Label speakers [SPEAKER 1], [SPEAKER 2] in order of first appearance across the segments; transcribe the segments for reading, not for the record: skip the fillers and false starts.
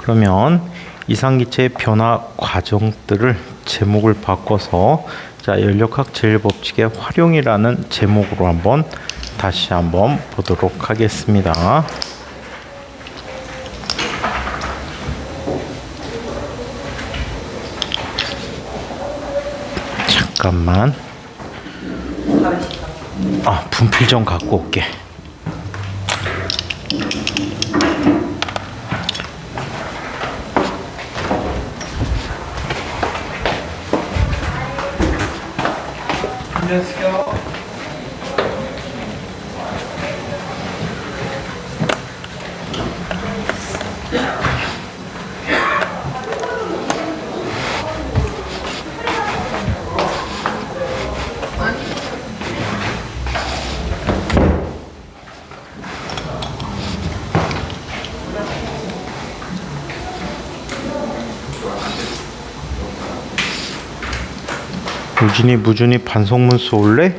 [SPEAKER 1] 그러면 이상기체의 변화 과정들을 제목을 바꿔서 자, 연력학 제일법칙의 활용이라는 제목으로 다시 한번 보도록 하겠습니다. 잠깐만. 분필 좀 갖고 올게.
[SPEAKER 2] 안녕하세요.
[SPEAKER 1] 무준이 반성문 써올래?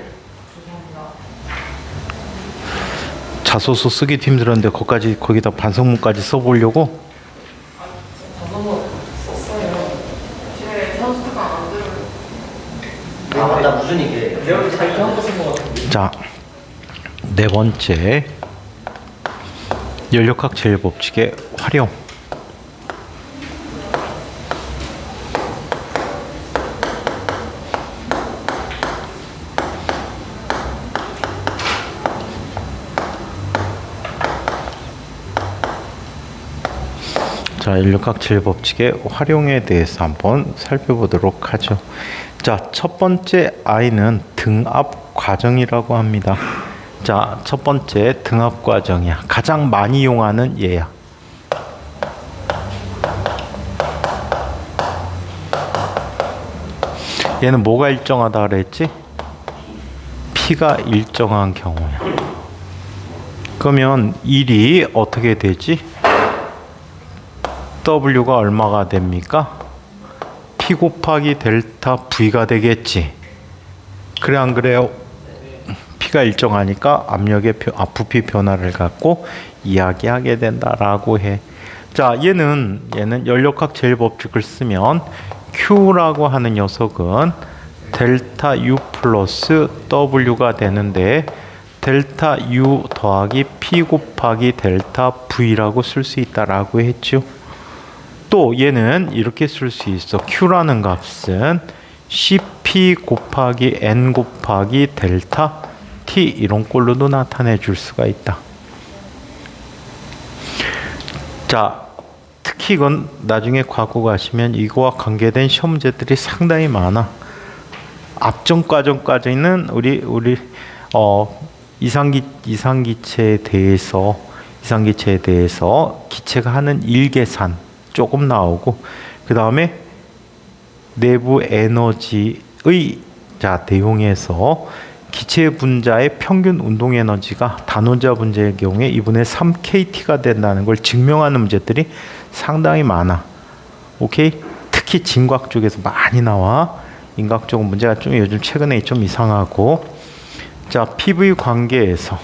[SPEAKER 1] 자소서 쓰기 힘들었는데 거기다 반성문까지 써보려고?
[SPEAKER 2] 반성문 썼어요. 제 선수가 안 들어요.
[SPEAKER 3] 맞다. 무슨 얘기예요?
[SPEAKER 2] 내가 자기 한거 쓴 거 같은데.
[SPEAKER 1] 자, 네 번째 연력학 제일법칙의 활용. 자, 연력학 제일법칙의 활용에 대해서 한번 살펴보도록 하죠. 자, 첫 번째 I는 등압 과정이라고 합니다. 자, 첫 번째 등압 과정이야. 가장 많이 이용하는 얘야. 얘는 뭐가 일정하다 그랬지? P가 일정한 경우야. 그러면 일이 어떻게 되지? W가 얼마가 됩니까? P 곱하기 델타 V가 되겠지. 그래 안 그래요? P가 일정하니까 압력의 부피 변화를 갖고 이야기하게 된다라고 해. 자, 얘는 연력학 제일법칙을 쓰면 Q라고 하는 녀석은 델타 U 플러스 W가 되는데 델타 U 더하기 P 곱하기 델타 V라고 쓸 수 있다라고 했죠. 또 얘는 이렇게 쓸 수 있어. Q라는 값은 CP 곱하기 N 곱하기 델타 T 이런 꼴로도 나타내 줄 수가 있다. 자, 특히 이건 나중에 과거 가시면 이거와 관계된 시험 문제들이 상당히 많아. 앞전 과정까지는 우리 이상기체에 대해서 기체가 하는 일계산 조금 나오고, 그 다음에 내부 에너지의 내용에서 기체 분자의 평균 운동 에너지가 단원자 분자의 경우에 2분의 3kT가 된다는 걸 증명하는 문제들이 상당히 많아. 오케이? 특히 진과학 쪽에서 많이 나와. 인과학 쪽 문제가 좀 요즘 최근에 좀 이상하고. 자, PV 관계에서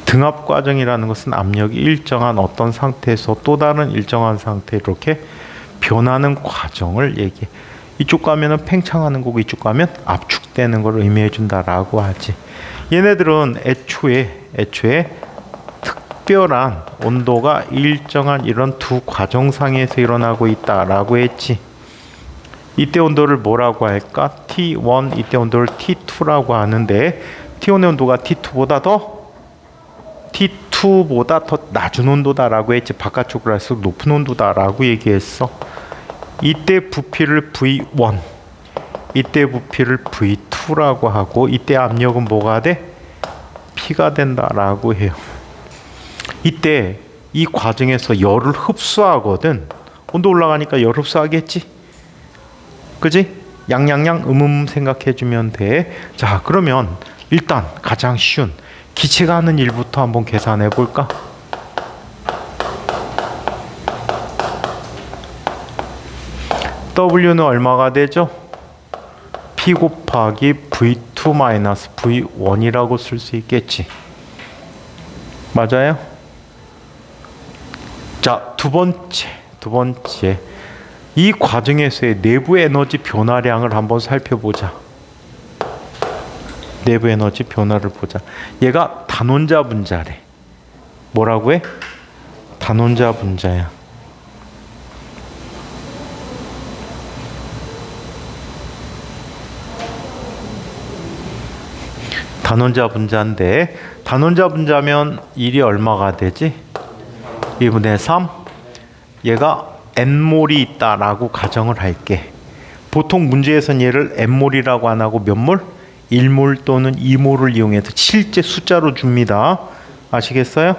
[SPEAKER 1] 등압 과정이라는 것은 압력이 일정한 어떤 상태에서 또 다른 일정한 상태 이렇게 변하는 과정을 얘기해. 이쪽 가면은 팽창하는 거고 이쪽 가면 압축되는 걸 의미해 준다라고 하지. 얘네들은 애초에 특별한 온도가 일정한 이런 두 과정상에서 일어나고 있다라고 했지. 이때 온도를 뭐라고 할까? T1, 이때 온도를 T2라고 하는데 T1의 온도가 T2보다 더 낮은 온도다라고 했지. 바깥쪽으로 할수록 높은 온도다라고 얘기했어. 이때 부피를 V1, 이때 부피를 V2라고 하고 이때 압력은 뭐가 돼? P가 된다라고 해요. 이때 이 과정에서 열을 흡수하거든. 온도 올라가니까 열 흡수하겠지? 그지? 양양양 생각해주면 돼. 자, 그러면 일단 가장 쉬운 기체가 하는 일부터 한번 계산해 볼까? W는 얼마가 되죠? P 곱하기 V2 마이너스 V1이라고 쓸 수 있겠지. 맞아요? 자, 두 번째. 이 과정에서의 내부 에너지 변화량을 한번 살펴보자. 내부 에너지 변화를 보자. 얘가 단원자 분자래. 뭐라고 해? 단원자 분자야. 단원자 분자인데 단원자 분자면 1이 얼마가 되지? 2분의 3. 얘가 n몰이 있다라고 가정을 할게. 보통 문제에서는 얘를 n몰이라고 안 하고 몇 몰? 1몰 또는 2몰을 이용해서 실제 숫자로 줍니다. 아시겠어요?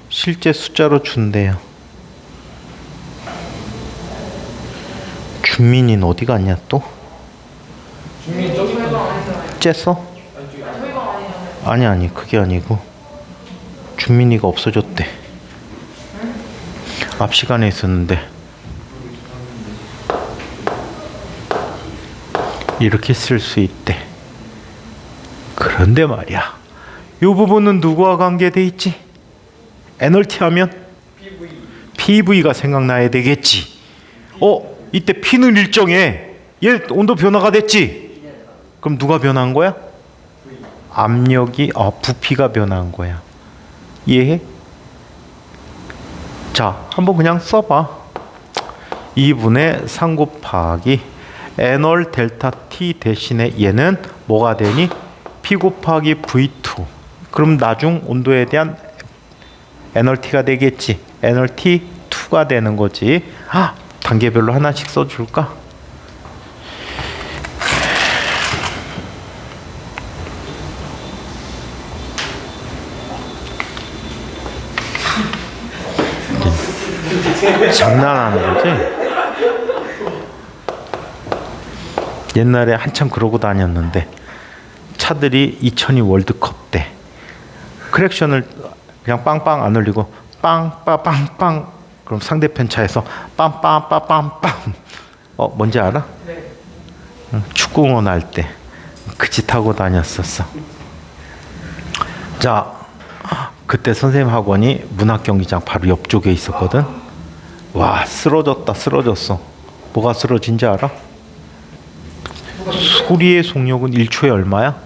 [SPEAKER 1] 실제 숫자로 준대요. 준민이는 어디 갔냐 또?
[SPEAKER 2] 준비 저기 방 아니잖아요.
[SPEAKER 1] 쬐어?
[SPEAKER 2] 저희 방 아니잖아요.
[SPEAKER 1] 아니 그게 아니고 준민이가 없어졌대. 앞 시간에 있었는데 이렇게 쓸 수 있대. 그런데 말이야, 이 부분은 누구와 관계돼 있지? NRT 하면 PV가 생각나야 되겠지. 이때 P는 일정해. 얘 온도 변화가 됐지. 그럼 누가 변한 거야? 압력이 부피가 변한 거야. 이해해? 자, 한번 그냥 써봐. 2분의 3 곱하기 N월 델타 T 대신에 얘는 뭐가 되니? P 곱하기 V2. 그럼 나중 온도에 대한 NRT가 되겠지. NRT 2가 되는 거지. 단계별로 하나씩 써줄까? 장난하는 거지? 옛날에 한참 그러고 다녔는데 차들이 2002 월드컵 때 크랙션을 그냥 빵빵 안 울리고 빵빠빵빵, 그럼 상대편 차에서 빰빰빠빰빰. 뭔지 알아?
[SPEAKER 2] 네.
[SPEAKER 1] 축구 응원할 때 그 짓 하고 다녔었어. 자, 그때 선생님 학원이 문학경기장 바로 옆쪽에 있었거든. 와, 쓰러졌어. 뭐가 쓰러진지 알아? 소리의 속력은 1초에 얼마야?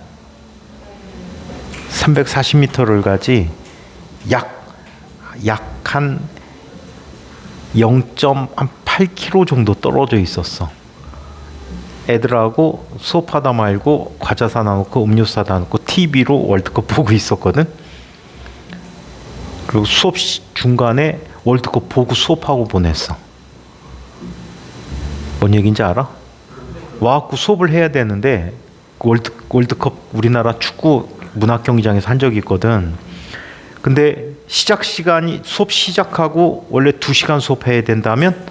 [SPEAKER 1] 340m를 가지. 약 한 0.8km 정도 떨어져 있었어. 애들하고 수업하다 말고 과자 사다 놓고 음료 사다 놓고 TV로 월드컵 보고 있었거든. 그리고 수업 중간에 월드컵 보고 수업하고 보냈어. 뭔 얘기인지 알아? 와갖고 수업을 해야 되는데 월드컵 우리나라 축구 문학 경기장에서 한 적이 있거든. 근데 시작 시간이 수업 시작하고 원래 2시간 수업해야 된다면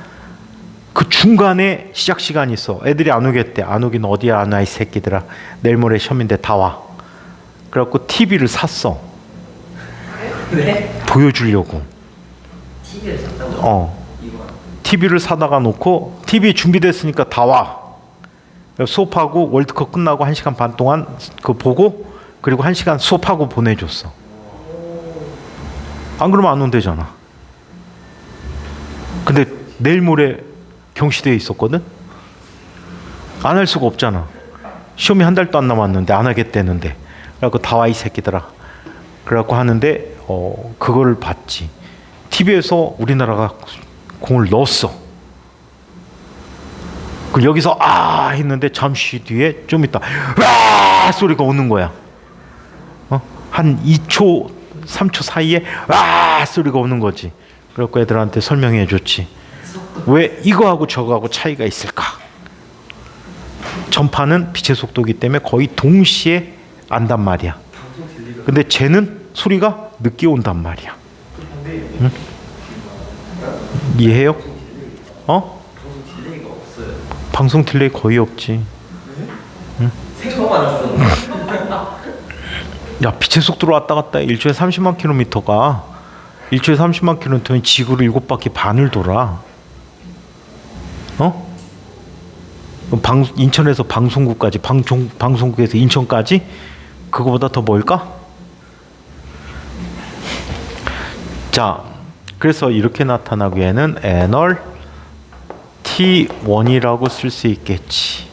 [SPEAKER 1] 그 중간에 시작 시간이 있어. 애들이 안 오겠대. 안 오긴 어디에 안 와 이 새끼들아. 내일 모레 시험인데 다 와. 그래갖고 TV를 샀어.
[SPEAKER 3] 네?
[SPEAKER 1] 보여주려고.
[SPEAKER 3] TV를 샀다고?
[SPEAKER 1] TV를 사다가 놓고 TV 준비됐으니까 다 와. 수업하고 월드컵 끝나고 1시간 반 동안 그거 보고 그리고 1시간 수업하고 보내줬어. 안 그러면 안 온대잖아. 근데 내일 모레 경시대에 있었거든. 안 할 수가 없잖아. 시험이 한 달도 안 남았는데 안 하겠다는데. 그래갖고 다 와 이 새끼들아. 그래갖고 하는데 그거를 봤지. TV에서 우리나라가 공을 넣었어. 그 여기서 했는데 잠시 뒤에 좀 있다 와 소리가 오는 거야. 한 2초 3초 사이에 와 소리가 오는 거지. 그래갖고 애들한테 설명해 줬지. 왜 이거하고 저거하고 차이가 있을까? 전파는 빛의 속도이기 때문에 거의 동시에 안단 말이야. 근데 쟤는 소리가 늦게 온단 말이야. 응? 이해해요? 방송 딜레이 거의 없지. 응?
[SPEAKER 3] 생각 많았어.
[SPEAKER 1] 야, 빛의 속도로 왔다 갔다 1초에 30만 킬로미터가 1초에 30만 킬로미터면 지구를 7바퀴 반을 돌아. 인천에서 방송국까지, 방송국에서 인천까지 그거보다 더 멀까? 자, 그래서 이렇게 나타나고 얘는 n월 t1이라고 쓸 수 있겠지.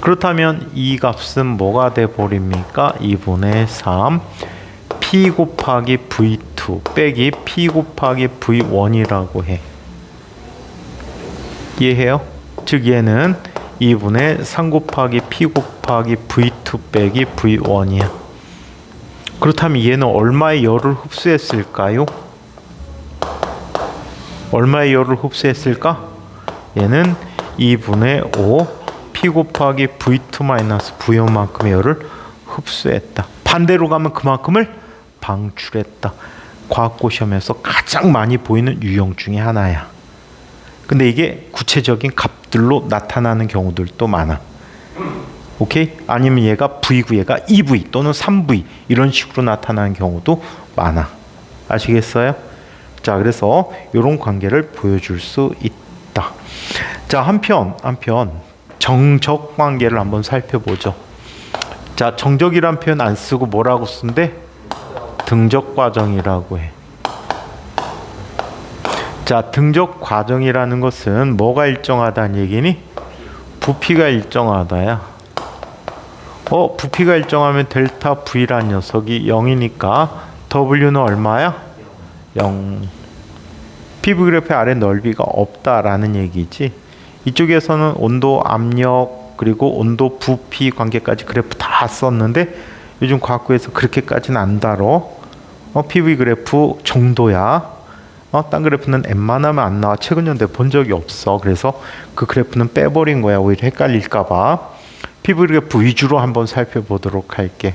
[SPEAKER 1] 그렇다면 이 값은 뭐가 돼 버립니까? 2분의 3 p 곱하기 v2 빼기 p 곱하기 v1이라고 해. 이해해요? 즉 얘는 2분의 3 곱하기 p 곱하기 v2 빼기 v1이야. 그렇다면 얘는 얼마의 열을 흡수했을까요? 얼마의 열을 흡수했을까? 얘는 2분의 5 p 곱하기 v2 마이너스 v1만큼의 열을 흡수했다. 반대로 가면 그만큼을 방출했다. 과학고 시험에서 가장 많이 보이는 유형 중에 하나야. 근데 이게 구체적인 값들로 나타나는 경우들도 많아. 오케이? 아니면 얘가 V고 얘가 2V 또는 3V 이런 식으로 나타나는 경우도 많아. 아시겠어요? 자, 그래서 이런 관계를 보여줄 수 있다. 자, 한편 정적 관계를 한번 살펴보죠. 자, 정적이란 표현 안 쓰고 뭐라고 쓴대? 등적 과정이라고 해. 자, 등적 과정이라는 것은 뭐가 일정하다는 얘기니? 부피가 일정하다야. 부피가 일정하면 델타 V란 녀석이 0이니까 W는 얼마야? 0. PV 그래프의 아래 넓이가 없다라는 얘기지. 이쪽에서는 온도, 압력, 그리고 온도, 부피 관계까지 그래프 다 썼는데 요즘 과학부에서 그렇게까지는 안 다뤄. PV 그래프 정도야. 딴 그래프는 M만 하면 안 나와. 최근 연대 본 적이 없어. 그래서 그 그래프는 빼버린 거야. 오히려 헷갈릴까봐. PV 그래프 위주로 한번 살펴보도록 할게.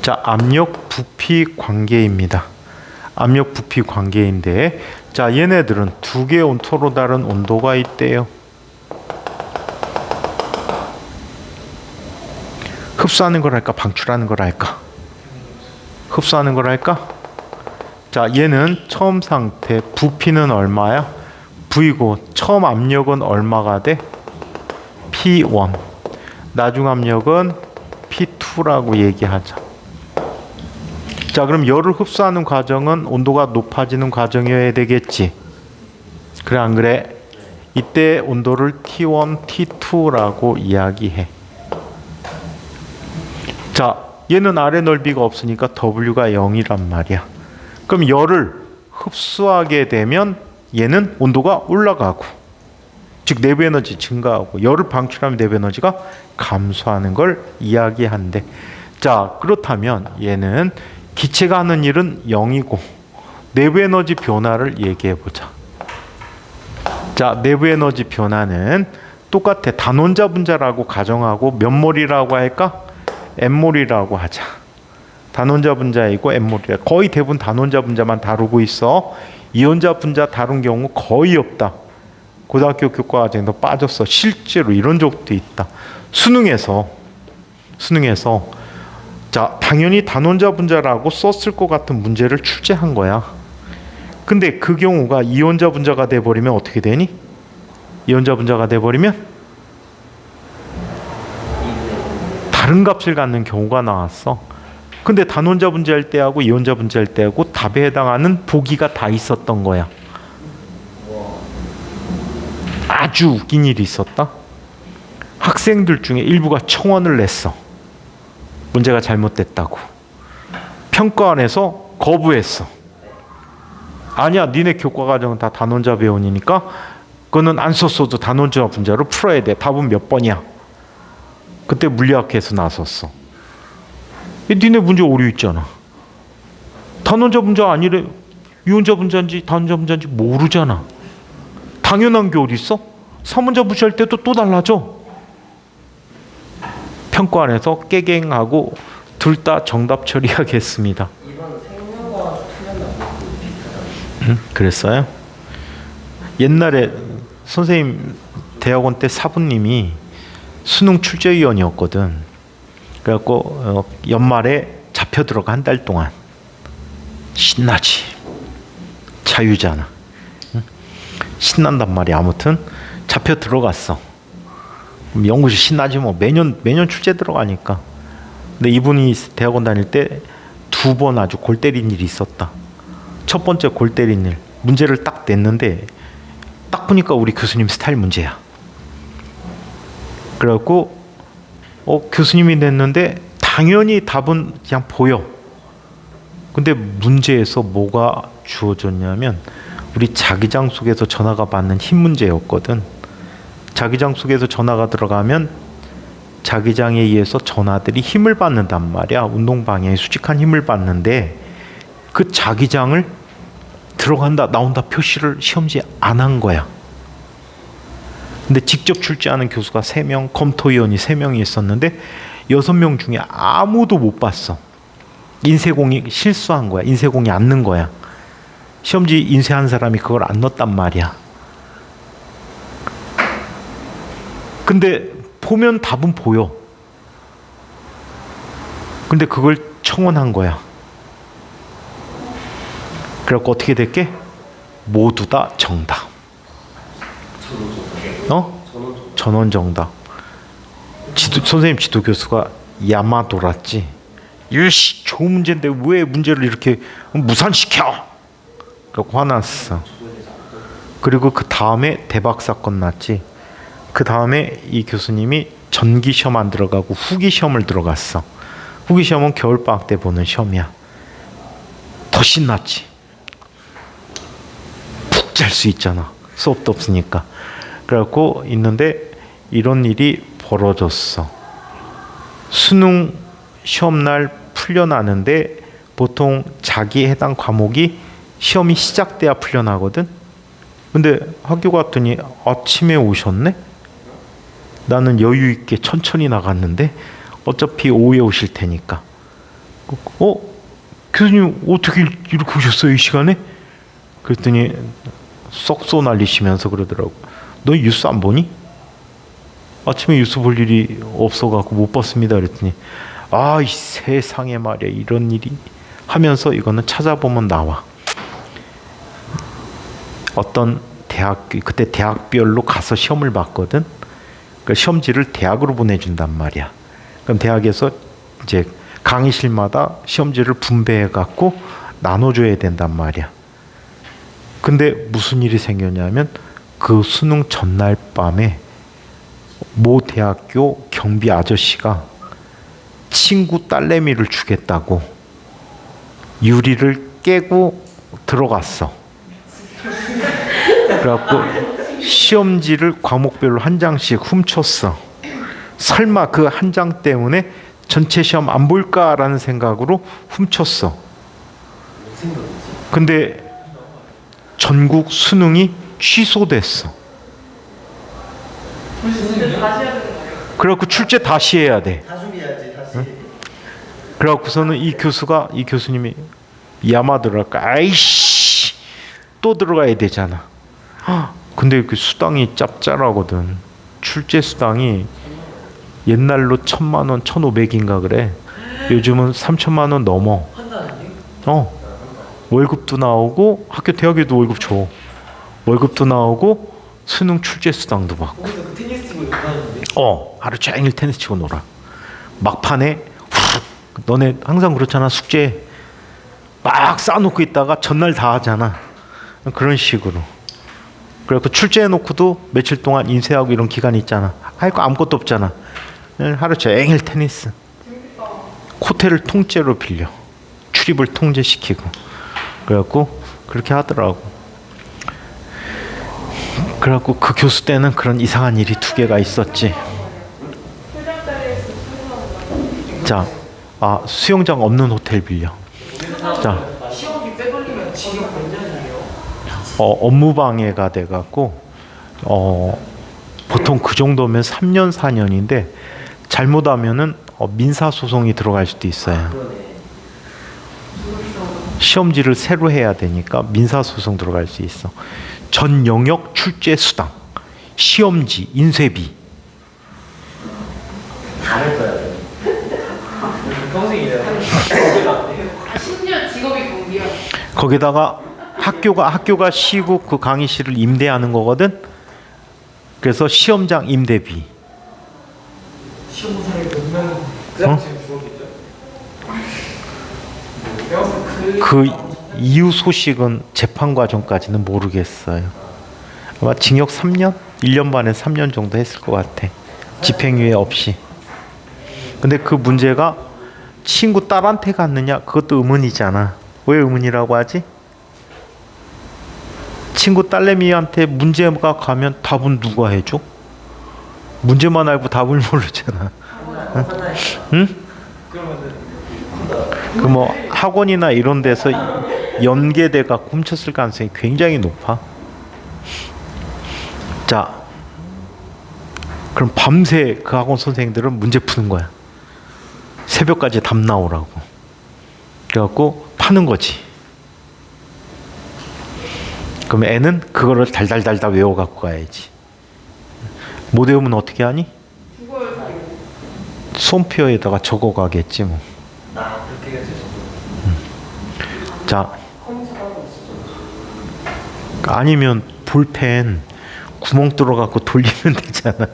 [SPEAKER 1] 자, 압력 부피 관계입니다. 압력 부피 관계인데, 자, 얘네들은 두 개의 서로 다른 온도가 있대요. 흡수하는 걸 할까, 방출하는 걸 할까? 흡수하는 걸 할까? 자, 얘는 처음 상태 부피는 얼마야? V고 처음 압력은 얼마가 돼? P1. 나중 압력은 P2라고 얘기하자. 자, 그럼 열을 흡수하는 과정은 온도가 높아지는 과정이어야 되겠지. 그래, 안 그래? 이때 온도를 T1, T2라고 이야기해. 자, 얘는 아래 넓이가 없으니까 W가 0이란 말이야. 그럼 열을 흡수하게 되면 얘는 온도가 올라가고, 즉 내부 에너지 증가하고, 열을 방출하면 내부 에너지가 감소하는 걸 이야기한대. 자, 그렇다면 얘는 기체가 하는 일은 0이고 내부 에너지 변화를 얘기해 보자. 자, 내부 에너지 변화는 똑같아. 단원자 분자라고 가정하고 몇 몰이라고 할까? M몰이라고 하자. 단원자 분자이고 M몰이라. 거의 대부분 단원자 분자만 다루고 있어. 이원자 분자 다룬 경우 거의 없다. 고등학교 교과 과정에도 빠졌어. 실제로 이런 적도 있다. 수능에서 자, 당연히 단원자 분자라고 썼을 것 같은 문제를 출제한 거야. 근데 그 경우가 이원자 분자가 돼버리면 어떻게 되니? 이원자 분자가 돼버리면 다른 값을 갖는 경우가 나왔어. 근데 단원자 분자일 때하고 이원자 분자일 때하고 답에 해당하는 보기가 다 있었던 거야. 아주 웃긴 일이 있었다. 학생들 중에 일부가 청원을 냈어. 문제가 잘못됐다고. 평가원에서 거부했어. 아니야, 니네 교과과정은 다 단원자 배원이니까 그거는 안 썼어도 단원자 분자로 풀어야 돼. 답은 몇 번이야? 그때 물리학회에서 나섰어. 니네 문제 오류 있잖아. 단원자 분자 아니래. 이원자 분자인지 단원자 분자인지 모르잖아. 당연한 게 어디 있어? 사문자 무시할 때도 또 달라져. 평가원에서 깨갱하고 둘 다 정답 처리하겠습니다.
[SPEAKER 3] 이번 생명과학 틀렸나 비슷하다.
[SPEAKER 1] 그랬어요? 옛날에 선생님 대학원 때 사부님이 수능 출제위원이었거든. 그래갖고 연말에 잡혀 들어가 한 달 동안. 신나지. 자유잖아. 신난단 말이야. 아무튼 잡혀 들어갔어. 연구실 신나지 뭐. 매년 출제 들어가니까. 근데 이분이 대학원 다닐 때 두 번 아주 골 때린 일이 있었다. 첫 번째 골 때린 일, 문제를 딱 냈는데 딱 보니까 우리 교수님 스타일 문제야. 그래갖고 교수님이 냈는데 당연히 답은 그냥 보여. 근데 문제에서 뭐가 주어졌냐면 우리 자기장 속에서 전화가 받는 힘 문제였거든. 자기장 속에서 전화가 들어가면 자기장에 의해서 전하들이 힘을 받는단 말이야. 운동 방향에 수직한 힘을 받는데 그 자기장을 들어간다 나온다 표시를 시험지에 안 한 거야. 근데 직접 출제하는 교수가 3명, 검토위원이 3명이 있었는데 6명 중에 아무도 못 봤어. 인쇄공이 실수한 거야. 인쇄공이 안 넣은 거야. 시험지 인쇄한 사람이 그걸 안 넣었단 말이야. 근데 보면 답은 보여. 근데 그걸 청원한 거야. 그래갖고 어떻게 됐게? 모두 다 정답. 전원 정답. 선생님 지도 교수가 야마 돌았지. 이씨 좋은 문제인데 왜 문제를 이렇게 무산시켜? 그래갖고 화났어. 그리고 그 다음에 대박 사건 났지. 그 다음에 이 교수님이 전기 시험 안 들어가고 후기 시험을 들어갔어. 후기 시험은 겨울방학 때 보는 시험이야. 더 신났지. 푹 잘 수 있잖아. 수업도 없으니까. 그래갖고 있는데 이런 일이 벌어졌어. 수능 시험날 풀려나는데 보통 자기 해당 과목이 시험이 시작돼야 풀려나거든. 근데 학교 갔더니 아침에 오셨네? 나는 여유 있게 천천히 나갔는데 어차피 오후에 오실 테니까. 교수님 어떻게 이렇게 오셨어요 이 시간에? 그랬더니 썩소 날리시면서 그러더라고. 너 뉴스 안 보니? 아침에 뉴스 볼 일이 없어갖고 못 봤습니다. 그랬더니 이 세상에 말이야 이런 일이 하면서 이거는 찾아보면 나와. 어떤 대학교 그때 대학별로 가서 시험을 봤거든. 그 시험지를 대학으로 보내준단 말이야. 그럼 대학에서 이제 강의실마다 시험지를 분배해 갖고 나눠줘야 된단 말이야. 근데 무슨 일이 생겼냐면 그 수능 전날 밤에 모 대학교 경비 아저씨가 친구 딸내미를 주겠다고 유리를 깨고 들어갔어. 그래갖고 시험지를 과목별로 한 장씩 훔쳤어. 설마 그 한 장 때문에 전체 시험 안 볼까라는 생각으로 훔쳤어. 근데 전국 수능이 취소됐어.
[SPEAKER 2] 출제 다시 해야 되는 거예요?
[SPEAKER 1] 그래갖고 출제 다시 해야 돼.
[SPEAKER 3] 다 준비해야지 다시.
[SPEAKER 1] 그래갖고서는 이 교수님이 야마 들어갈까? 아이씨 또 들어가야 되잖아. 근데 그 수당이 짭짤하거든. 출제 수당이 옛날로 1,000만 원, 1,500인가 그래. 요즘은 3,000만 원 넘어. 월급도 나오고 학교 대학에도 월급 줘. 월급도 나오고 수능 출제 수당도 받고.
[SPEAKER 3] 거기서 그 테니스 치고 하는데.
[SPEAKER 1] 하루 종일 테니스 치고 놀아. 막판에 너네 항상 그렇잖아. 숙제 막 쌓아놓고 있다가 전날 다 하잖아. 그런 식으로. 그래서 출제해놓고도 며칠 동안 인쇄하고 이런 기간이 있잖아. 할 거 아무것도 없잖아. 하루 종일 테니스. 호텔을 통째로 빌려. 출입을 통제시키고. 그래갖고 그렇게 하더라고. 그래갖고 그 교수 때는 그런 이상한 일이 2개가 있었지. 자, 수영장 없는 호텔 빌려. 자,
[SPEAKER 3] 시험지 빼돌리면 지금 몇 년이에요?
[SPEAKER 1] 업무방해가 돼갖고 보통 그 정도면 3년 4년인데 잘못하면은 민사소송이 들어갈 수도 있어요. 시험지를 새로 해야 되니까 민사소송 들어갈 수 있어. 전 영역 출제 수당, 시험지, 인쇄비.
[SPEAKER 3] 다를 거야. 평생이래요.
[SPEAKER 2] 심지어 직업이 공비야.
[SPEAKER 1] 거기다가 학교가 시국 그 강의실을 임대하는 거거든. 그래서 시험장 임대비.
[SPEAKER 3] 시험 사람이 몇 명? 그 당시에 죽었겠죠?
[SPEAKER 1] 그 이후 소식은 재판 과정까지는 모르겠어요. 아마 징역 3년? 1년 반에 3년 정도 했을 것 같아. 집행유예 없이. 근데 그 문제가 친구 딸한테 갔느냐? 그것도 의문이잖아. 왜 의문이라고 하지? 친구 딸내미한테 문제가 가면 답은 누가 해줘? 문제만 알고 답을 모르잖아. 응? 그 뭐 학원이나 이런 데서 연계돼 갖고 훔쳤을 가능성이 굉장히 높아. 자, 그럼 밤새 그 학원 선생님들은 문제 푸는 거야. 새벽까지 답 나오라고. 그래갖고 파는 거지. 그럼 애는 그거를 달달달달 외워 갖고 가야지. 못 외우면 어떻게 하니? 손표에다가 적어 가겠지 뭐.
[SPEAKER 3] 나 그렇게 해서
[SPEAKER 1] 자, 아니면 볼펜 구멍 뚫어 갖고 돌리면 되잖아.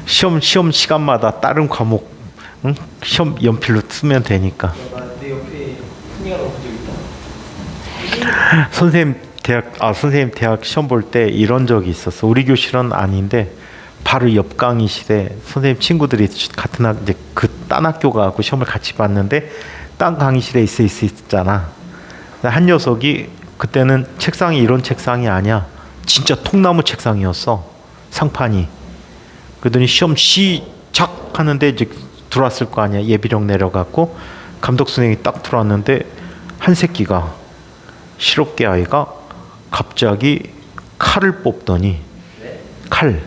[SPEAKER 1] 시험 시간마다 다른 과목, 응? 시험 연필로 쓰면 되니까.
[SPEAKER 3] 내 옆에 훈이가 너무 있다.
[SPEAKER 1] 선생님 대학 시험 볼 때 이런 적이 있었어. 우리 교실은 아닌데 바로 옆 강의실에 선생님 친구들이 같은 이제 그 딴 학교 가고 시험을 같이 봤는데 딴 강의실에 있었잖아. 한 녀석이 그때는 책상이 이런 책상이 아니야. 진짜 통나무 책상이었어. 상판이. 그러더니 시험 시작하는데 이제 들어왔을 거 아니야. 예비령 내려갖고 감독 선생님이 딱 들어왔는데 한 새끼가 실업계 아이가 갑자기 칼을 뽑더니 칼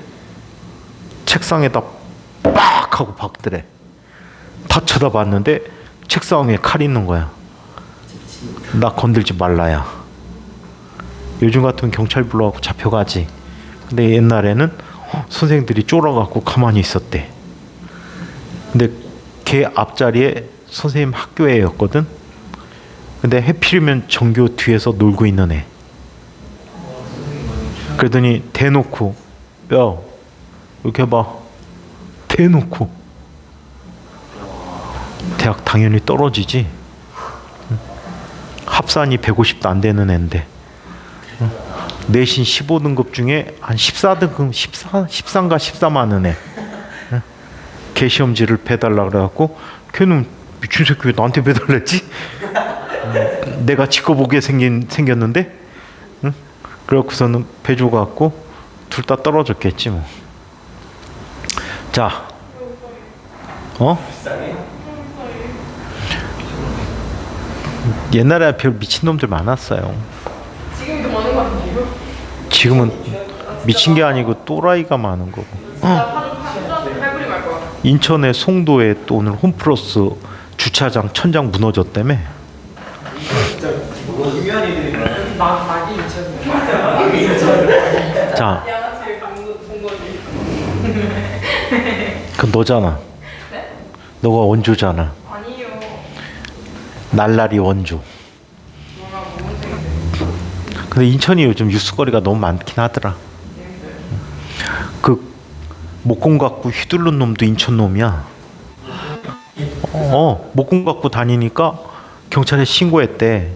[SPEAKER 1] 책상에다 빡 하고 박더래. 다 쳐다봤는데 책상 위에 칼이 있는 거야. 나 건들지 말라야. 요즘 같으면 경찰 불러갖고 잡혀가지. 근데 옛날에는 선생님들이 쫄아갖고 가만히 있었대. 근데 걔 앞자리에 선생님 학교에였거든. 근데 해필이면 전교 뒤에서 놀고 있는 애. 그러더니 대놓고 야 이렇게 봐. 대놓고 대학 당연히 떨어지지. 합산이 150도 안 되는 애인데 내신 15등급 중에 한 14등급 13가 14많은 애. 걔 시험지를 배달라 그래갖고 걔는 미친 새끼 왜 나한테 배달했지? 내가 지꺼보게 생겼는데 응? 그래갖고서는 배줘 갖고 둘 다 떨어졌겠지 뭐. 자, 옛날에 별 미친놈들 많았어요.
[SPEAKER 2] 지금도 많은 거 아니에요?
[SPEAKER 1] 지금은 미친 게 아니고 또라이가 많은 거고.
[SPEAKER 2] 할부리 말 거야.
[SPEAKER 1] 인천의 송도에 또 오늘 홈플러스 주차장 천장 무너졌다며.
[SPEAKER 3] 유명한 애들이
[SPEAKER 2] 낙이 인천.
[SPEAKER 1] 자,
[SPEAKER 2] 양아치 본 거지.
[SPEAKER 1] 그 너잖아.
[SPEAKER 2] 네?
[SPEAKER 1] 너가 원조잖아.
[SPEAKER 2] 아니요.
[SPEAKER 1] 날라리 원조.
[SPEAKER 2] 뭐가 모범생인데.
[SPEAKER 1] 근데 인천이 요즘 뉴스거리가 너무 많긴 하더라. 그 목공 갖고 휘둘른 놈도 인천 놈이야. 목공 갖고 다니니까 경찰에 신고했대.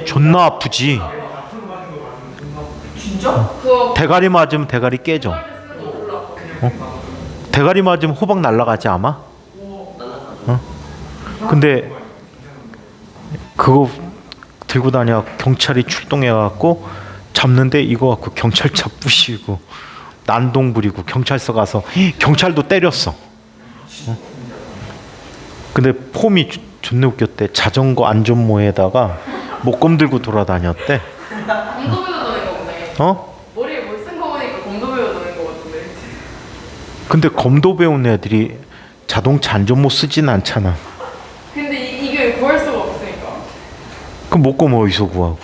[SPEAKER 1] 존나 아프지.
[SPEAKER 2] 진짜? 그거
[SPEAKER 1] 대가리 맞으면 대가리 깨져. 대가리 맞으면 호박 날라가지 아마. 근데 그거 들고 다녀 경찰이 출동해 갖고 잡는데 이거 갖고 경찰차 부시고 난동 부리고 경찰서 가서 경찰도 때렸어. 근데 폼이 존나 웃겼대. 자전거 안전모에다가 목검 들고 돌아다녔대.
[SPEAKER 2] 검도배우 노는 거 보네. 머리에 뭘 쓴 거 보니까 검도배우 노는 거 같은데.
[SPEAKER 1] 근데 검도 배운 애들이 자동차 안전모 쓰진 않잖아.
[SPEAKER 2] 근데 이게 구할 수가 없으니까.
[SPEAKER 1] 그럼 목검 어디서 구하고?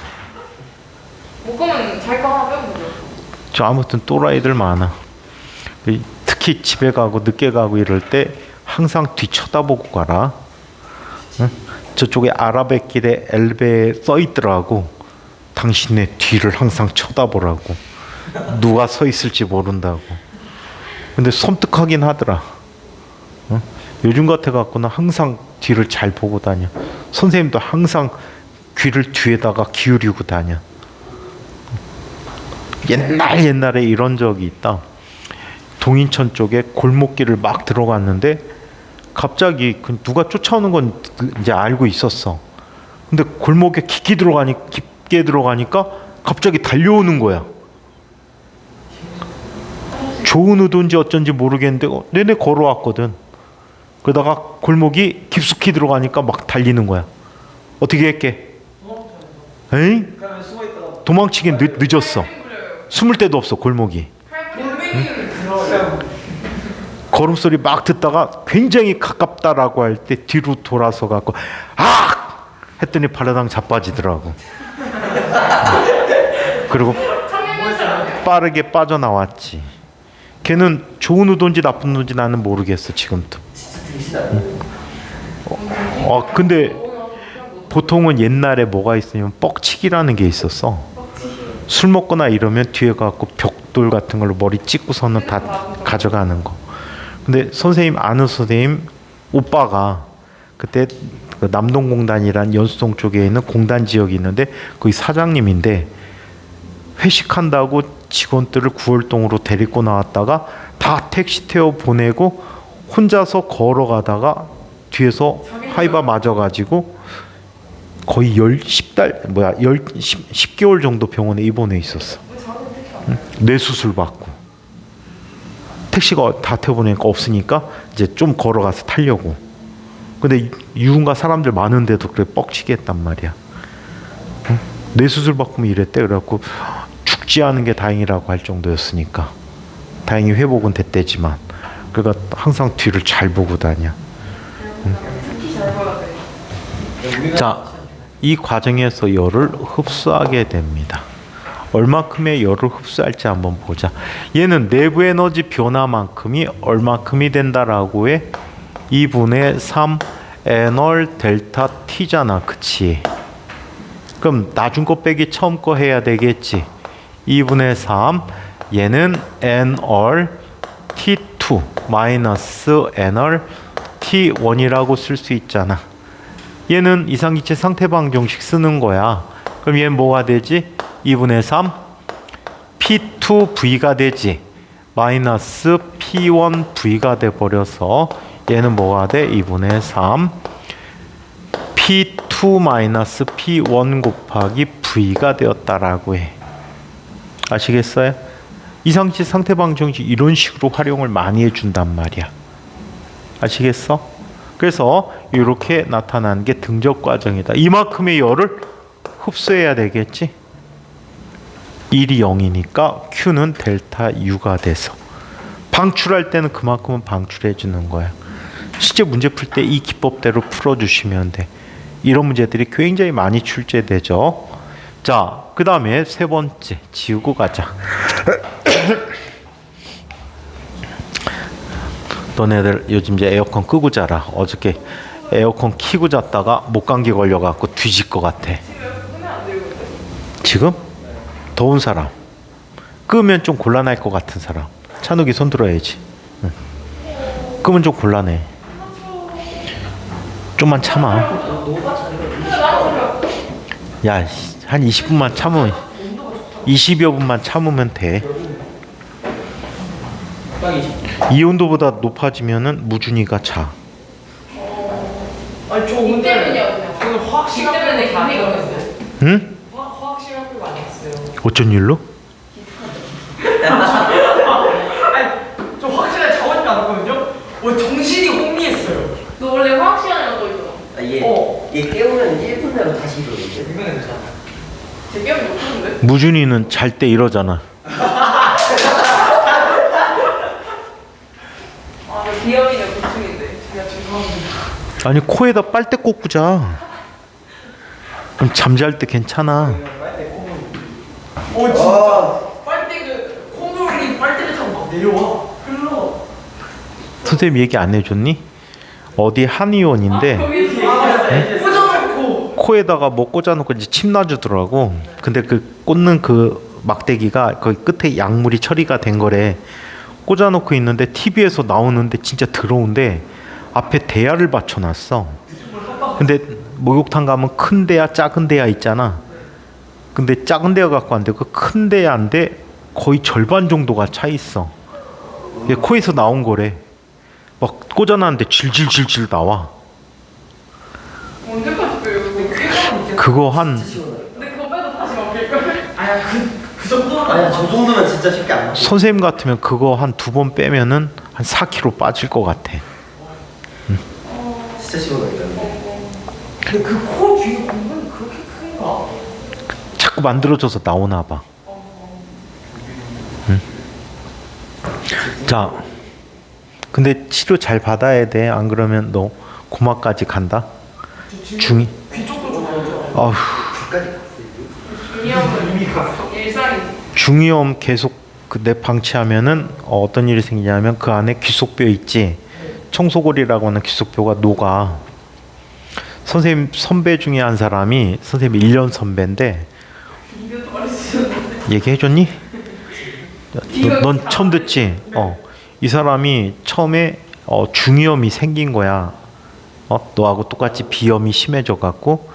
[SPEAKER 2] 못 가면 자기 거 하나 빼면 되죠.
[SPEAKER 1] 저 아무튼 또라이들 많아. 특히 집에 가고 늦게 가고 이럴 때 항상 뒤 쳐다보고 가라. 응? 저쪽에 아라뱃길에 엘베에 써 있더라고. 당신의 뒤를 항상 쳐다보라고. 누가 서 있을지 모른다고. 근데 섬뜩하긴 하더라. 요즘 같아 갖고는 항상 뒤를 잘 보고 다녀. 선생님도 항상 귀를 뒤에다가 기울이고 다녀. 옛날에 이런 적이 있다. 동인천 쪽에 골목길을 막 들어갔는데 갑자기 누가 쫓아오는 건 이제 알고 있었어. 근데 골목에 깊게 들어가니까 갑자기 달려오는 거야. 좋은 의도인지 어쩐지 모르겠는데 내내 걸어왔거든. 그러다가 골목이 깊숙이 들어가니까 막 달리는 거야. 어떻게 했게? 에이?
[SPEAKER 3] 그러면 숨어 있다가
[SPEAKER 1] 도망치긴 늦었어. 숨을 데도 없어 골목이. 걸음소리 막 듣다가 굉장히 가깝다라고 할 때 뒤로 돌아서 갖고 아! 했더니 발라당 자빠지더라고. 그리고 빠르게 빠져나왔지. 걔는 좋은 의도인지 나쁜 의도인지 나는 모르겠어 지금도. 근데 보통은 옛날에 뭐가 있으면 뻑치기라는 게 있었어. 술 먹거나 이러면 뒤에 가고 벽돌 같은 걸로 머리 찍고서는 다 가져가는 거. 근데 아는 선생님 오빠가 그때 그 남동공단이란 연수동 쪽에 있는 공단 지역이 있는데 거기 사장님인데 회식한다고 직원들을 구월동으로 데리고 나왔다가 다 택시 태워 보내고 혼자서 걸어가다가 뒤에서 하이바 맞아가지고 거의 10개월 정도 병원에 입원해 있었어. 뇌수술 받고. 택시가 다 태워보니까 없으니까 이제 좀 걸어가서 타려고. 근데 유흥가 사람들 많은데도 그래 뻑치게 했단 말이야. 뇌수술 받고 이랬대. 그래갖고 죽지 않은 게 다행이라고 할 정도였으니까. 다행히 회복은 됐대지만. 그러니까 항상 뒤를 잘 보고 다녀. 자, 이 과정에서 열을 흡수하게 됩니다. 얼마큼의 열을 흡수할지 한번 보자. 얘는 내부 에너지 변화만큼이 얼마큼이 된다라고 해? 2분의 3 n월 델타 t잖아. 그치? 그럼 나중 거 빼기 처음 거 해야 되겠지. 2분의 3 얘는 n월 t2 마이너스 n월 t1이라고 쓸 수 있잖아. 얘는 이상기체 상태방정식 쓰는 거야. 그럼 얘는 뭐가 되지? 2분의 3 P2V가 되지. 마이너스 P1V가 돼버려서 얘는 뭐가 돼? 2분의 3 P2 마이너스 P1 곱하기 V가 되었다라고 해. 아시겠어요? 이상기체 상태방정식 이런 식으로 활용을 많이 해준단 말이야. 아시겠어? 그래서 이렇게 나타나는 게 등적 과정이다. 이만큼의 열을 흡수해야 되겠지. 1이 0이니까 Q는 델타 U가 돼서 방출할 때는 그만큼은 방출해 주는 거야. 실제 문제 풀 때 이 기법대로 풀어주시면 돼. 이런 문제들이 굉장히 많이 출제되죠. 자, 그 다음에 세 번째 지우고 가자. 너네들 요즘 이제 에어컨 끄고 자라. 어저께 에어컨 키고 잤다가 목감기 걸려갖고 뒤질 것 같아. 지금? 더운 사람. 끄면 좀 곤란할 것 같은 사람. 찬욱이 손 들어야지. 응. 끄면 좀 곤란해. 좀만 참아. 야, 한 20분만 참으면 20여 분만 참으면 돼. 이 온도보다 높아지면은 무준이가 자.
[SPEAKER 3] 아니 저
[SPEAKER 2] 이 때문이야
[SPEAKER 3] 근데
[SPEAKER 2] 그냥.
[SPEAKER 3] 저는 화학
[SPEAKER 2] 이
[SPEAKER 3] 시간
[SPEAKER 2] 때문에 감이 걸렸어요.
[SPEAKER 1] 응?
[SPEAKER 3] 화학 시간 빼고 안 했어요.
[SPEAKER 1] 어쩐 일로?
[SPEAKER 3] 아니 저 화학 시간에 자원이 나왔거든요. 정신이 혼미했어요.
[SPEAKER 2] 너 원래 화학 시간이라고 써 있잖아.
[SPEAKER 4] 얘 깨우면 1분 내로 다시 일어나는데?
[SPEAKER 3] 분명히 괜찮아.
[SPEAKER 2] 제 게임 못하는데?
[SPEAKER 1] 무준이는 잘 때 이러잖아.
[SPEAKER 2] 아, 저 기억이네 고충인데. 제가 죄송합니다.
[SPEAKER 1] 아니 코에다 빨대 꽂고 자. 그럼 잠잘 때 괜찮아.
[SPEAKER 3] 진짜. 빨대 콧물이 빨대를 타고 막 내려와. 흘러.
[SPEAKER 1] 선생님 얘기 안 해줬니? 어디 한의원인데
[SPEAKER 3] 꽂아놓고.
[SPEAKER 1] 코에다가 뭐 꽂아놓고 이제 침 놔주더라고. 근데 그 꽂는 그 막대기가 거기 끝에 약물이 처리가 된 거래. 꽂아놓고 있는데 TV에서 나오는데 진짜 더러운데 앞에 대야를 받쳐놨어. 근데 목욕탕 가면 큰 대야, 작은 대야 있잖아. 근데 작은 대야 갖고 왔는데 그 큰 대야인데 거의 절반 정도가 차 있어. 이게 코에서 나온 거래. 막 꽂아놨는데 질질질질 나와.
[SPEAKER 2] 언제까지 빼요?
[SPEAKER 1] 그거 한
[SPEAKER 2] 근데 그거 빼도 다시 먹힐걸?
[SPEAKER 3] 아야 그 정도는
[SPEAKER 4] 아니야 저 정도면 진짜 쉽게 안 맞고.
[SPEAKER 1] 선생님 같으면 그거 한 2번 빼면은 한 4kg 빠질 것 같아.
[SPEAKER 4] 진짜 시원하겠다.
[SPEAKER 3] 근데 그 코 뒤에 공간이 그렇게 큰가?
[SPEAKER 1] 자꾸 만들어져서 나오나 봐. 응? 자, 근데 치료 잘 받아야 돼. 안 그러면 너 고막까지 간다. 중이.
[SPEAKER 3] 귀 쪽도 좀 알죠?
[SPEAKER 1] 어휴,
[SPEAKER 4] 끝까지 갔어요.
[SPEAKER 2] 중이염은 일상이지.
[SPEAKER 1] 중이염 계속 내 방치하면은 어떤 일이 생기냐면 그 안에 귀속뼈 있지. 청소골이라고 하는 귀속뼈가 녹아. 선생님 선배 중에 한 사람이 선생님 1년 선배인데
[SPEAKER 2] 이것도 말해주셨는데.
[SPEAKER 1] 얘기해줬니? 넌 처음 듣지? 이 사람이 처음에 중이염이 생긴 거야. 너하고 똑같이 비염이 심해져 갖고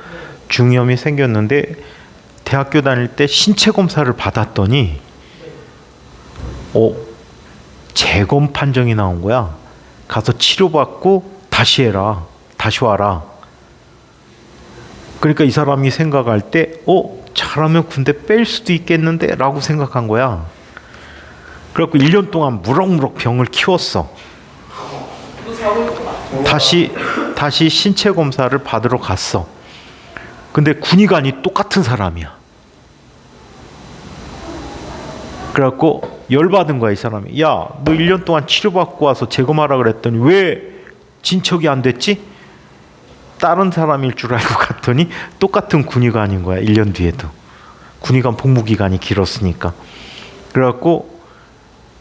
[SPEAKER 1] 중이염이 생겼는데 대학교 다닐 때 신체 검사를 받았더니 재검 판정이 나온 거야. 가서 치료받고 다시 해라. 다시 와라. 그러니까 이 사람이 생각할 때 잘하면 군대 뺄 수도 있겠는데 라고 생각한 거야. 그래갖고 1년 동안 무럭무럭 병을 키웠어.
[SPEAKER 2] 너 자고 있구나.
[SPEAKER 1] 다시 신체 검사를 받으러 갔어. 근데 군의관이 똑같은 사람이야. 그래갖고 열받은 거야 이 사람이. 야, 너 1년 동안 치료받고 와서 재검하라 그랬더니 왜 진척이 안 됐지? 다른 사람일 줄 알고 갔더니 똑같은 군의관인 거야. 1년 뒤에도. 군의관 복무기간이 길었으니까. 그래갖고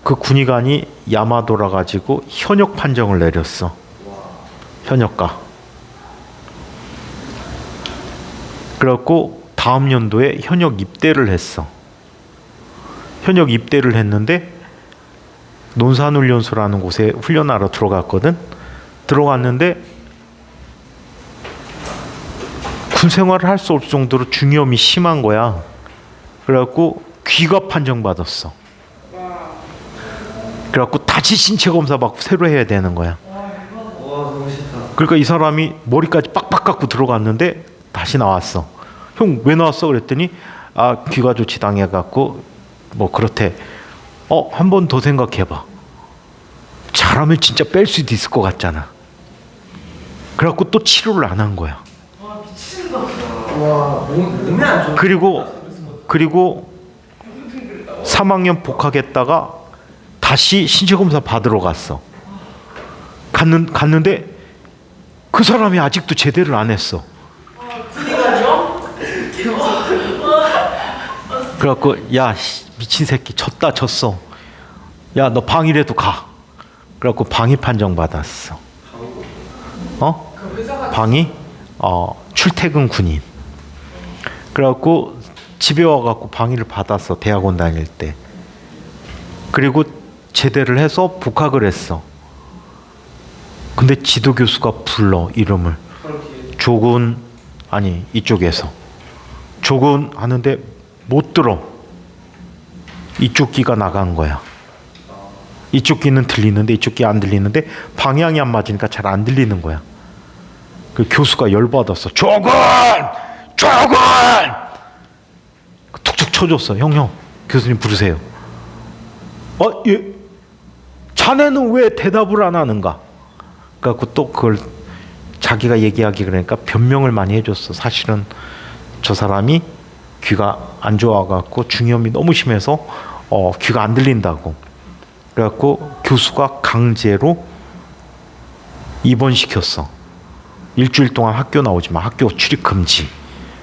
[SPEAKER 1] 그 군의관이 야마도라 가지고 현역 판정을 내렸어. 현역가. 그래갖고 다음 연도에 현역 입대를 했어. 현역 입대를 했는데 논산훈련소라는 곳에 훈련하러 들어갔거든. 들어갔는데 군 생활을 할 수 없을 정도로 중이염이 심한 거야. 그래갖고 귀가 판정받았어. 그래갖고 다시 신체 검사 받고 새로 해야 되는 거야.
[SPEAKER 4] 와 너무 싫다.
[SPEAKER 1] 그러니까 이 사람이 머리까지 빡빡 깎고 들어갔는데 다시 나왔어. 형 왜 나왔어? 그랬더니 귀가 조치 당해갖고 뭐 그렇대. 한 번 더 생각해봐. 잘하면 진짜 뺄 수도 있을 것 같잖아. 그래갖고 또 치료를 안 한 거야.
[SPEAKER 4] 와 몸이 안 좋아.
[SPEAKER 1] 그리고 3학년 복학했다가 다시 신체 검사 받으러 갔어. 갔는데 그 사람이 아직도 제대를 안 했어. 그래갖고 야 미친 새끼 졌어. 야 너 방위라도 가. 그래갖고 방위 판정 받았어. 방위? 출퇴근 군인. 그래갖고 집에 와갖고 방위를 받았어. 대학원 다닐 때. 그리고 제대를 해서 복학을 했어. 근데 지도 교수가 불러 이름을. 조군 아니 이쪽에서 조군 하는데 못 들어. 이쪽 귀가 나간 거야. 이쪽 귀는 들리는데 이쪽 귀 안 들리는데 방향이 안 맞으니까 잘 안 들리는 거야. 그 교수가 열받았어. 조군! 툭툭 쳐줬어. 형 교수님 부르세요. 예. 자네는 왜 대답을 안 하는가? 그래갖고 또 그걸 자기가 얘기하기 그러니까 변명을 많이 해줬어. 사실은 저 사람이 귀가 안 좋아갖고 중이염이 너무 심해서 귀가 안 들린다고. 그래갖고 교수가 강제로 입원시켰어. 일주일 동안 학교 나오지 마. 학교 출입 금지.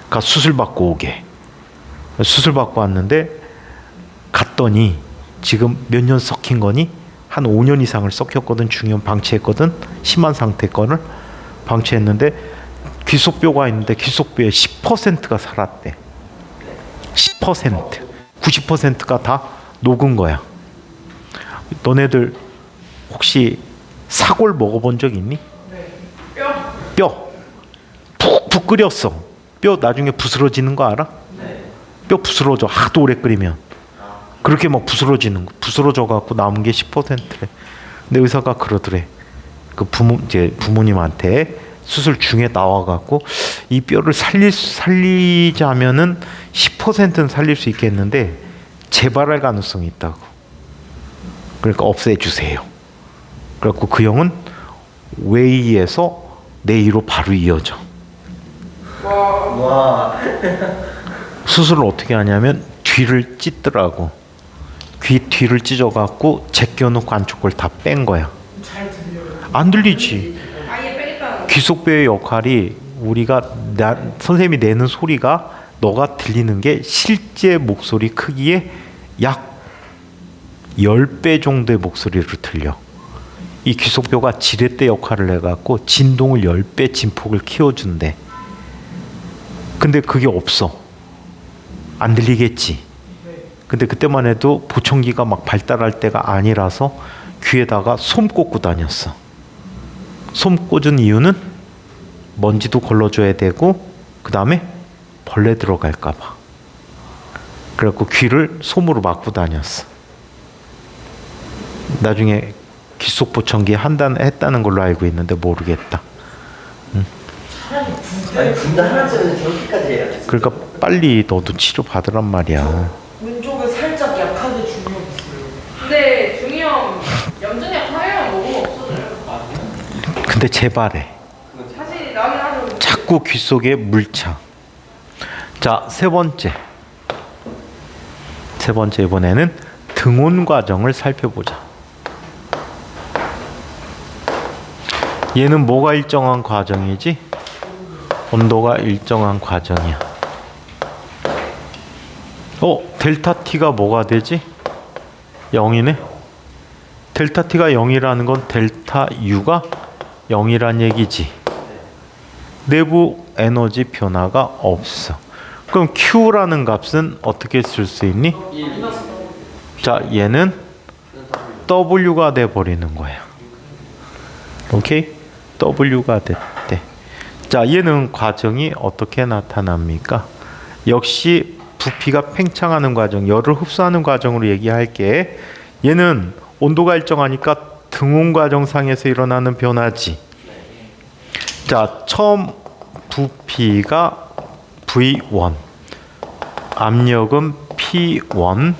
[SPEAKER 1] 가 수술 받고 오게. 수술 받고 왔는데 갔더니 지금 몇 년 썩힌 거니? 한 5년 이상을 썩혔거든. 중이염 방치했거든. 심한 상태 거를 방치했는데 귀속뼈가 있는데 귀속뼈의 10%가 살았대. 10%. 90%가 다 녹은 거야. 너네들 혹시 사골 먹어본 적 있니? 뼈 푹푹 끓였어. 뼈 나중에 부스러지는 거 알아?
[SPEAKER 4] 네.
[SPEAKER 1] 뼈 부스러져. 하도 오래 끓이면. 그렇게 막 부스러지는 거. 부스러져 갖고 남은 게 10%래. 근데 의사가 그러더래. 그 부모님한테 수술 중에 나와 갖고 이 뼈를 살리자면은 10%는 살릴 수 있겠는데 재발할 가능성이 있다고. 그러니까 없애주세요. 그래갖고 그 형은 웨이에서 내의로 바로 이어져.
[SPEAKER 4] 와.
[SPEAKER 1] 수술을 어떻게 하냐면 뒤를 찢더라고. 귀 뒤를 찢어갖고 제껴놓고 안쪽 걸 다 뺀 거야.
[SPEAKER 3] 잘 들려요.
[SPEAKER 1] 안 들리지.
[SPEAKER 2] 아예 빼겠다는 거.
[SPEAKER 1] 귀속뼈의 역할이 우리가 선생님이 내는 소리가 너가 들리는 게 실제 목소리 크기의 약 10배 정도의 목소리로 들려. 이 귀속뼈가 지렛대 역할을 해갖고 진동을 10배 진폭을 키워준대. 근데 그게 없어. 안 들리겠지. 근데 그때만 해도 보청기가 막 발달할 때가 아니라서 귀에다가 솜 꽂고 다녔어. 솜 꽂은 이유는 먼지도 걸러줘야 되고 그 다음에 벌레 들어갈까 봐. 그래갖고 귀를 솜으로 막고 다녔어. 나중에 귓속 보청기 했다는 걸로 알고 있는데 모르겠다.
[SPEAKER 4] 아니 분다 하나쯤은 저렇게까지 해야 돼.
[SPEAKER 1] 그러니까 빨리 너도 치료 받으란 말이야.
[SPEAKER 3] 왼쪽에 살짝 약하게 중이염 있어요.
[SPEAKER 2] 근데 중이염 염증약 하면 뭐고 없어져요.
[SPEAKER 1] 근데 재발해.
[SPEAKER 2] 사실 나긴 하죠.
[SPEAKER 1] 자꾸 귀 속에 물차. 자, 세 번째 이번에는 등온 과정을 살펴보자. 얘는 뭐가 일정한 과정이지? 온도가 일정한 과정이야. 델타 T가 뭐가 되지? 0이네. 델타 T가 0이라는 건 델타 U가 0이란 얘기지. 내부 에너지 변화가 없어. 그럼 Q라는 값은 어떻게 쓸 수 있니? 자, 얘는 W가 돼 버리는 거야. 오케이? W가 됐대. 자, 얘는 과정이 어떻게 나타납니까? 역시 부피가 팽창하는 과정, 열을 흡수하는 과정으로 얘기할게. 얘는 온도가 일정하니까 등온 과정상에서 일어나는 변화지. 자, 처음 부피가 V1, 압력은 P1,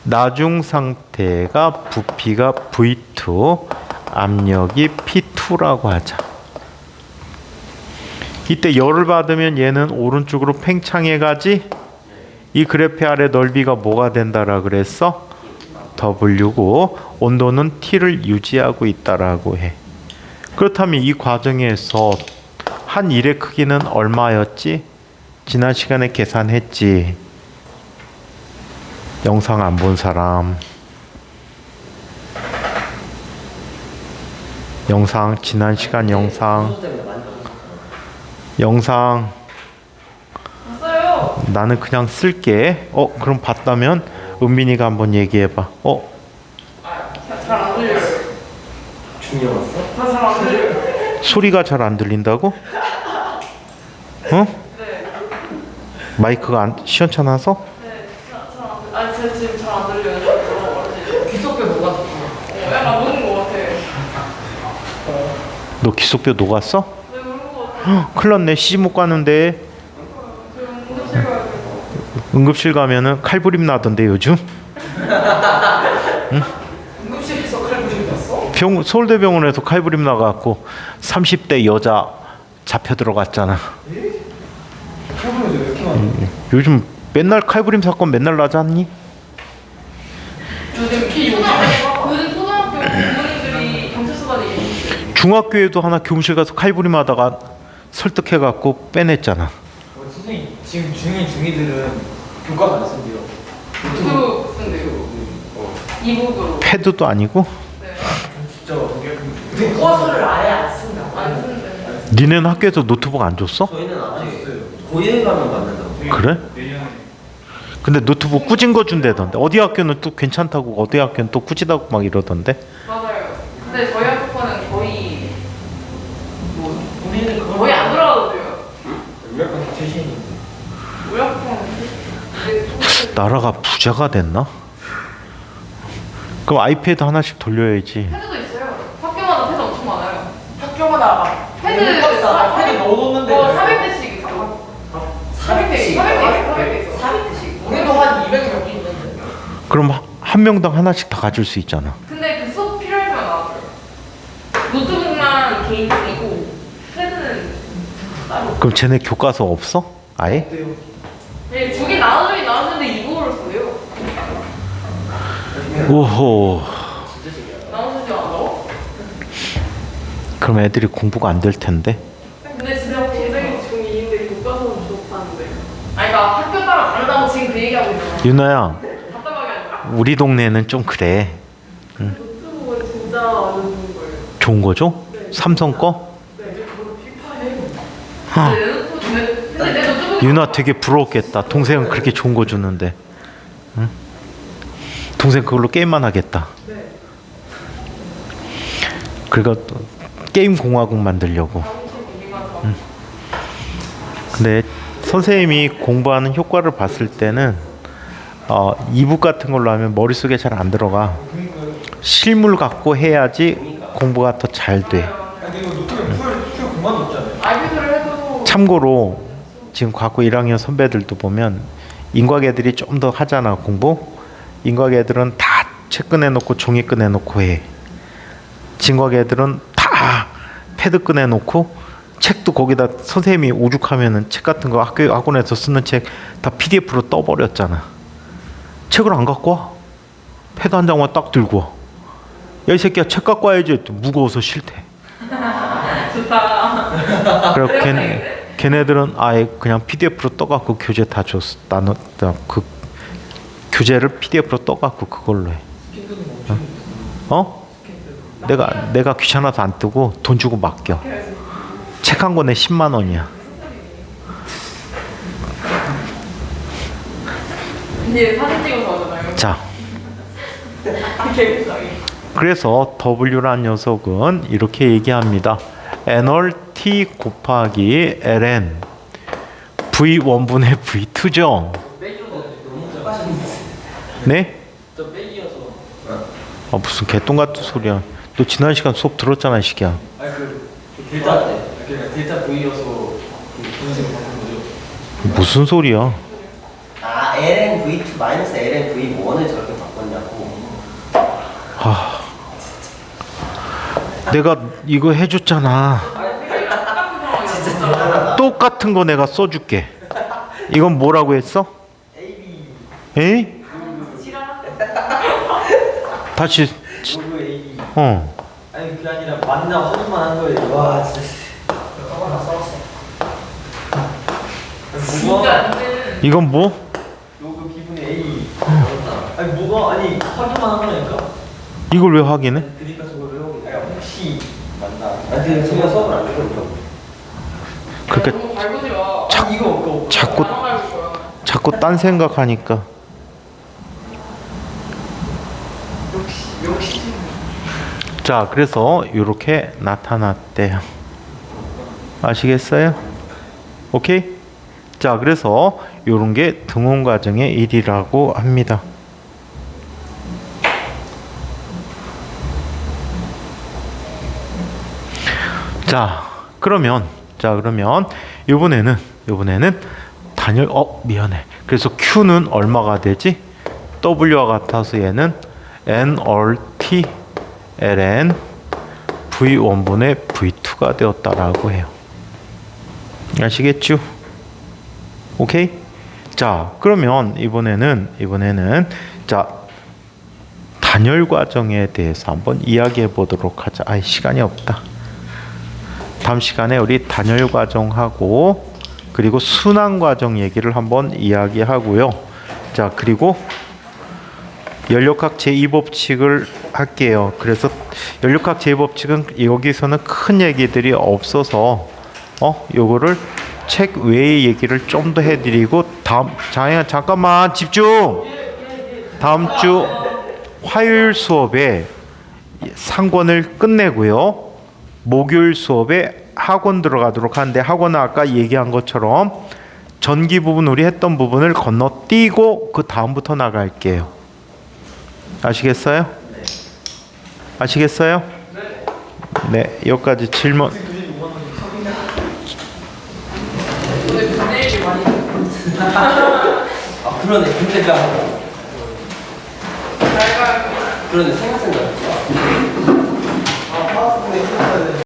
[SPEAKER 1] 나중 상태가 부피가 V2, 압력이 P2라고 하자. 이때 열을 받으면 얘는 오른쪽으로 팽창해 가지. 이 그래프 아래 넓이가 뭐가 된다라 그랬어? W고 온도는 T를 유지하고 있다라고 해. 그렇다면 이 과정에서 한 일의 크기는 얼마였지? 지난 시간에 계산했지. 영상 안 본 사람. 영상 지난 시간 영상
[SPEAKER 2] 없어요.
[SPEAKER 1] 나는 그냥 쓸게. 그럼 봤다면 은민이가 한번 얘기해봐.
[SPEAKER 2] 잘 안 들려요.
[SPEAKER 4] 중이염 왔어?
[SPEAKER 2] 잘 안 들려요.
[SPEAKER 1] 소리가 잘 안 들린다고?
[SPEAKER 2] 네.
[SPEAKER 1] 마이크가 시원찮아서?
[SPEAKER 2] 네. 아니 제가 지금 잘 안 들려요.
[SPEAKER 3] 귀속뼈 녹아서.
[SPEAKER 2] 약간 녹은 것 같아요.
[SPEAKER 1] 너 귀속뼈 녹았어?
[SPEAKER 2] 네, 그런 것 같아요.
[SPEAKER 1] 큰일 났네. 시집 못 가는데.
[SPEAKER 2] 지금 응급실 가야 돼요.
[SPEAKER 1] 응급실 가면은 칼부림 나던데 요즘?
[SPEAKER 3] 응급실에서 칼부림 났어?
[SPEAKER 1] 서울대병원에서 칼부림 나갖고 30대 여자 잡혀 들어갔잖아.
[SPEAKER 3] 칼부림이 왜 이렇게 많아?
[SPEAKER 1] 요즘 맨날 칼부림 사건 맨날 나지 않니?
[SPEAKER 2] 특히 요즘 초등학교 부모님들이 경찰서 다니고
[SPEAKER 1] 중학교에도 하나 교무실 가서 칼부림 하다가 설득해갖고 빼냈잖아.
[SPEAKER 3] 선생님 지금 중2들은 교과가 안 쓴대요.
[SPEAKER 2] 그 쓴대요. 이북으로.
[SPEAKER 1] 패드도 아니고?
[SPEAKER 2] 네.
[SPEAKER 3] 진짜 교과서를 아예 안 쓴다.
[SPEAKER 2] 안 쓴대.
[SPEAKER 1] 니네는 학교에서 노트북 안 줬어?
[SPEAKER 4] 저희는 아직 고1 가면 받는다고.
[SPEAKER 1] 그래? 근데 노트북 꾸진 거 준대던데. 어디 학교는 또 괜찮다고 어디 학교는 또 꾸지다고 막 이러던데.
[SPEAKER 2] 맞아요. 근데 저희 학교는 거의 뭐 우리
[SPEAKER 3] 최신인데.
[SPEAKER 2] 우약통.
[SPEAKER 1] 나라가 부자가 됐나? 그럼 아이패드 하나씩 돌려야지.
[SPEAKER 2] 패드도 있어요. 학교마다 패드 엄청 많아요.
[SPEAKER 3] 학교마다
[SPEAKER 2] 패드
[SPEAKER 3] 패드 넣어놓는데
[SPEAKER 2] 400대씩 있어. 400대 있어.
[SPEAKER 3] 400대씩. 우리도 한 200몇 개 있는데.
[SPEAKER 1] 그럼 한 명당 하나씩 다 가질 수 있잖아.
[SPEAKER 2] 근데 그 수업 필요할 때만 나왔어요. 노트북만 개인적이고 패드는 따로.
[SPEAKER 1] 그럼 쟤네 교과서 없어? 아예?
[SPEAKER 3] 어때요?
[SPEAKER 2] 네, 주긴 나왔는데 이거를 써요.
[SPEAKER 1] 오호.
[SPEAKER 2] 나눠주지 않아요?
[SPEAKER 1] 그럼 애들이 공부가 안 될 텐데.
[SPEAKER 2] 근데 진짜 굉장히 중2인데 교과서는 좋다는데. 아니 그러니까 학교 따라 다르다고 지금 그 얘기하고 있잖아.
[SPEAKER 1] 윤아야,
[SPEAKER 2] 답답하게 아니라?
[SPEAKER 1] 우리 동네는 좀 그래.
[SPEAKER 2] 노트북은 진짜 완전 좋은 거예요.
[SPEAKER 1] 좋은 거죠?
[SPEAKER 2] 네.
[SPEAKER 1] 삼성 거?
[SPEAKER 2] 네, 저도 피파해.
[SPEAKER 1] 하,
[SPEAKER 2] 근데 내 노트북
[SPEAKER 1] 윤아 되게 부러웠겠다. 동생은 그렇게 좋은 거 주는데. 응? 동생 그걸로 게임만 하겠다.
[SPEAKER 2] 네.
[SPEAKER 1] 그러니까 또 게임 공화국 만들려고. 근데 선생님이 공부하는 효과를 봤을 때는 이북 같은 걸로 하면 머릿속에 잘 안 들어가. 실물 갖고 해야지 공부가 더 잘 돼.
[SPEAKER 3] 아니 이거 노트북에 풀 공간도 없잖아요.
[SPEAKER 2] 아이패드를 해도
[SPEAKER 1] 참고로 지금 과거 1학년 선배들도 보면 인과학 애들이 좀 더 하잖아 공부. 인과학 애들은 다 책 꺼내놓고 종이 꺼내놓고 해. 진과학 애들은 다 패드 꺼내놓고 책도 거기다 선생님이 오죽하면은 책 같은 거 학원에서 쓰는 책 다 PDF로 떠버렸잖아. 책을 안 갖고 와. 패드 한 장만 딱 들고 와. 야 이 새끼야 책 갖고 와야지. 또 무거워서 싫대.
[SPEAKER 2] 좋다.
[SPEAKER 1] 그래서 걔네들은 아예 그냥 PDF로 떠갖고 교재 다 줬어. 나는 그 교재를 PDF로 떠갖고 그걸로 해. 어? 내가 귀찮아서 안 뜨고 돈 주고 맡겨. 책 한 권에 10만 원이야.
[SPEAKER 2] 근데 사진 찍어서 하잖아요.
[SPEAKER 1] 자,
[SPEAKER 2] 개불쌍해.
[SPEAKER 1] 그래서 W란 녀석은 이렇게 얘기합니다. N월 T 곱하기 ln V1분의 V2죠. 네? 아 무슨 개똥 같은 소리야. 너 지난 시간 수업 들었잖아 이 새끼야.
[SPEAKER 3] 아니 그 데이터 그러니까 데이터 V여서 그 분식 바꾼 거죠.
[SPEAKER 1] 무슨 소리야?
[SPEAKER 4] 아 LNV2 마이너스 LNV1을 저렇게 바꿨냐고.
[SPEAKER 1] 내가 이거 해줬잖아. 똑같은 거 내가 써줄게. 이건 뭐라고 했어? 에이? 다시
[SPEAKER 3] 모두 A. 아니 그게 아니라 만나 확인만 한 거예요. 와 진짜. 싸웠어.
[SPEAKER 2] 진짜 안 되는.
[SPEAKER 1] 이건 뭐?
[SPEAKER 3] 요그 기분이 A. 아니 뭐가 아니 확인만 한 거니까.
[SPEAKER 1] 이걸 왜 확인해?
[SPEAKER 3] 그러니까 저걸 외우게. 아니 혹시 맞나?
[SPEAKER 4] 아니 근데 저희가 수업을 안 해요.
[SPEAKER 1] 그러니까
[SPEAKER 2] 너무 밟으지 마.
[SPEAKER 3] 아 이거
[SPEAKER 1] 자꾸
[SPEAKER 2] 안 밟을 거야.
[SPEAKER 1] 자꾸 딴 생각하니까.
[SPEAKER 3] 역시.
[SPEAKER 1] 자, 그래서 이렇게 나타났대요. 아시겠어요? 오케이? 자, 그래서 이런 게 등원 과정의 일이라고 합니다. 자, 그러면 이번에는 단열 미안해. 그래서 Q는 얼마가 되지? W와 같아서 얘는 nRT ln V1분의 V2가 되었다라고 해요. 아시겠죠? 오케이? 자, 그러면 이번에는 자, 단열 과정에 대해서 한번 이야기해 보도록 하자. 시간이 없다. 다음 시간에 우리 단열 과정하고 그리고 순환 과정 얘기를 한번 이야기하고요. 자, 그리고 연력학 제2법칙을 할게요. 그래서 연력학 제2법칙은 여기서는 큰 얘기들이 없어서 요거를 책 외의 얘기를 좀 더 해드리고 잠깐만 집중. 다음 주 화요일 수업에 상권을 끝내고요. 목요일 수업에 학원 들어가도록 하는데 학원은 아까 얘기한 것처럼 전기 부분 우리 했던 부분을 건너뛰고 그 다음부터 나갈게요. 아시겠어요? 아시겠어요? 네, 여기까지 질문.
[SPEAKER 2] 오늘 분내 얘기 많이
[SPEAKER 4] 아 그러네. 근데 나
[SPEAKER 2] 잘 가요.
[SPEAKER 4] 그러네 생각난다. 아 파워스톤에